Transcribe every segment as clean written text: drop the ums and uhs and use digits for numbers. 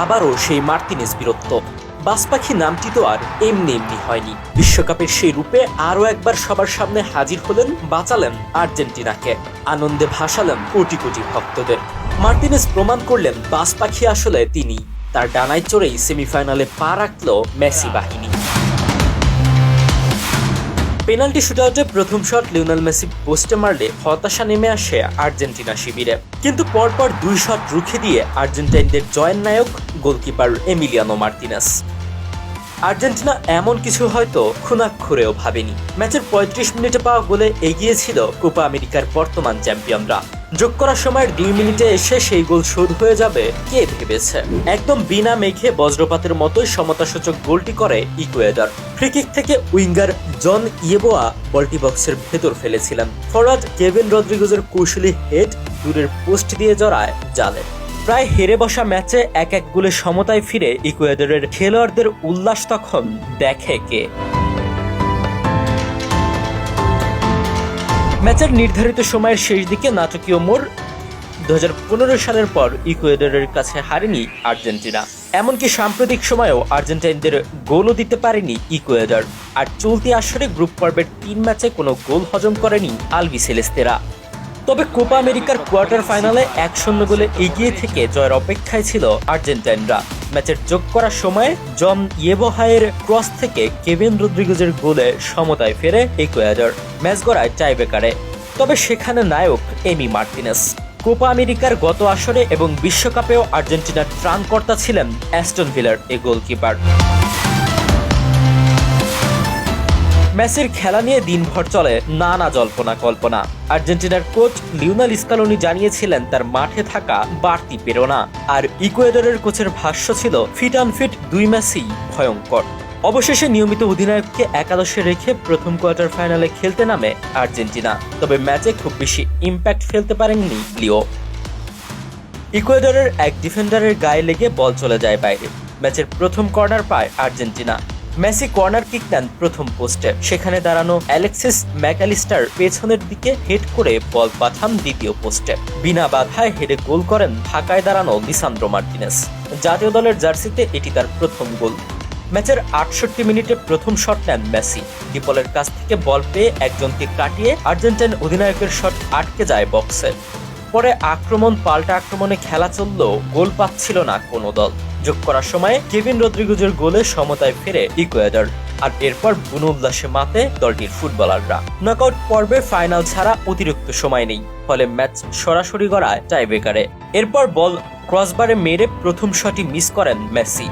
আবারও সেই মার্তিনেজ বীরত্ব। বাজপাখি নামটি তো আর এমনি এমনি হয়নি। বিশ্বকাপের সেই রূপে আরও একবার সবার সামনে হাজির হলেন, বাঁচালেন আর্জেন্টিনাকে, আনন্দে ভাসালেন কোটি কোটি ভক্তদের। মার্তিনেজ প্রমাণ করলেন বাজপাখি আসলে তিনি। তার ডানায় চড়েই সেমিফাইনালে পা রাখল মেসি বাহিনী। পেনাল্টি শুটআউটে প্রথম শট লিওনেল মেসি পোস্টে মারলে হতাশা নেমে আসে আর্জেন্টিনা শিবিরে। কিন্তু পরপর দুই শট রুখে দিয়ে আর্জেন্টাইনদের জয়ের নায়ক গোলকিপার এমিলিয়ানো মার্তিনেজ। আর্জেন্টিনা এমন কিছু হয়তো খুনাক্ষরেও ভাবেনি। ম্যাচের ৩৫ মিনিটে পাওয়া গোলে এগিয়েছিল কোপা আমেরিকার বর্তমান চ্যাম্পিয়নরা। যোগ করার সময়ের ২ মিনিটে এসে সেই গোল শোধ হয়ে যাবে কে ভেবেছে। একদম বিনা মেঘে বজ্রপাতের মতোই সমতাসূচক গোলটি করে ইকুয়েডর। ফ্রিকিক থেকে উইঙ্গার জন ইয়েবোয়া বলটি বক্সের ভেতর ফেলেছিলেন। ফরওয়ার্ড কেভিন রদ্রিগেজের কৌশলী হেড দূরের পোস্ট দিয়ে জড়ায় জালে। প্রায় হেরে বসা ম্যাচে ১-১ গোলে সমতায় ফিরে ইকুয়েডরের খেলোয়াড়দের উল্লাস তখন দেখে কে। ম্যাচের নির্ধারিত সময়ের শেষ দিকে নাটকীয় মোড়। ২০১৫ সালের পর ইকুয়েডরের কাছে হারেনি আর্জেন্টিনা। এমনকি সাম্প্রতিক সময়েও আর্জেন্টাইনদের গোলও দিতে পারেনি ইকুয়েডর। আর চলতি আসরে গ্রুপ পর্বের ৩ ম্যাচে কোনো গোল হজম করেনি আলবিসেলেস্তেরা। তবে কোপা আমেরিকার কোয়ার্টার ফাইনালে ১-০ গোলে এগিয়ে থেকে জয়ের অপেক্ষায় ছিল আর্জেন্টাইনরা। ম্যাচের যোগ করার সময় জন ইয়েবোহায়ের ক্রস থেকে কেভিন রদ্রিগেজের গোলে সমতায় ফেরে ইকুয়েডর। ম্যাচ গড়ায় টাইব্রেকারে। তবে সেখানে নায়ক এমি মার্তিনেজ। কোপা আমেরিকার গত আসরে এবং বিশ্বকাপেও আর্জেন্টিনার ত্রাণকর্তা ছিলেন অ্যাস্টন ভিলার এই গোলকিপার। মেসির খেলা নিয়ে দিনভর চলে নানা জল্পনা কল্পনা। আর্জেন্টিনার কোচ লিওনেল স্কালোনি জানিয়েছিলেন তার মাঠে থাকা বাড়তি প্রেরণা। আর ইকুয়েডরের কোচের ভাষ্য ছিল ফিট আনফিট ২ ম্যাচই ভয়ঙ্কর। অবশেষে নিয়মিত অধিনায়ককে একাদশে রেখে প্রথম কোয়ার্টার ফাইনালে খেলতে নামে আর্জেন্টিনা। তবে ম্যাচে খুব বেশি ইম্প্যাক্ট ফেলতে পারেননি লিও। ইকুয়েডরের এক ডিফেন্ডারের গায়ে লেগে বল চলে যায় বাইরে। ম্যাচের প্রথম কর্নার পায় আর্জেন্টিনা। মেসি কর্নার কিক দেন প্রথম পোস্টে। সেখানে দাঁড়ানো অ্যালেক্সিস ম্যাকঅ্যালিস্টার পেছনের দিকে হেড করে বল পাঠান দ্বিতীয় পোস্টে। বিনা বাধায় হেডে গোল করেন ঢাকায় দাঁড়ানো লিসান্দ্রো মার্তিনেজ। জাতীয় দলের জার্সিতে এটি তার প্রথম গোল। ম্যাচের ৬৮ মিনিটে প্রথম শট নেন মেসি। ডিপলের কাছ থেকে বল পেয়ে একজনকে কাটিয়ে আর্জেন্টাইন অধিনায়কের শট আটকে যায় বক্সে। পরে আক্রমণ পাল্টা আক্রমণে খেলা চললেও গোল পাচ্ছিল না কোনো দল। যোগ করার সময় কেভিন রদ্রিগেজের গোলে সমতায় ফেরে ইকুয়েডর। আর এরপর বুনো উল্লাসে মাতে দলটির ফুটবলাররা। নকআউট পর্বে ফাইনাল ছাড়া অতিরিক্ত সময় নেই, ফলে ম্যাচ সরাসরি গড়ায় টাইব্রেকারে। এরপর বল ক্রসবারে মেরে প্রথম শটই মিস করেন মেসি।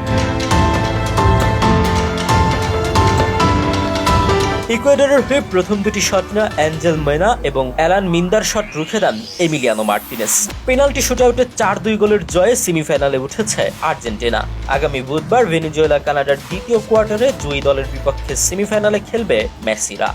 ইকুয়েডরের হয়ে প্রথম দুটি শট নেওয়া অ্যাঞ্জেল মেনা এবং অ্যালান মিন্দার শট রুখে দেন এমিলিয়ানো মার্তিনেজ। পেনাল্টি শুটআউটে ৪-২ গোলের জয়ে সেমিফাইনালে উঠেছে আর্জেন্টিনা। আগামী বুধবার ভেনেজুয়েলা কানাডার দ্বিতীয় কোয়ার্টারে জয়ী দলের বিপক্ষে সেমিফাইনালে খেলবে মেসিরা।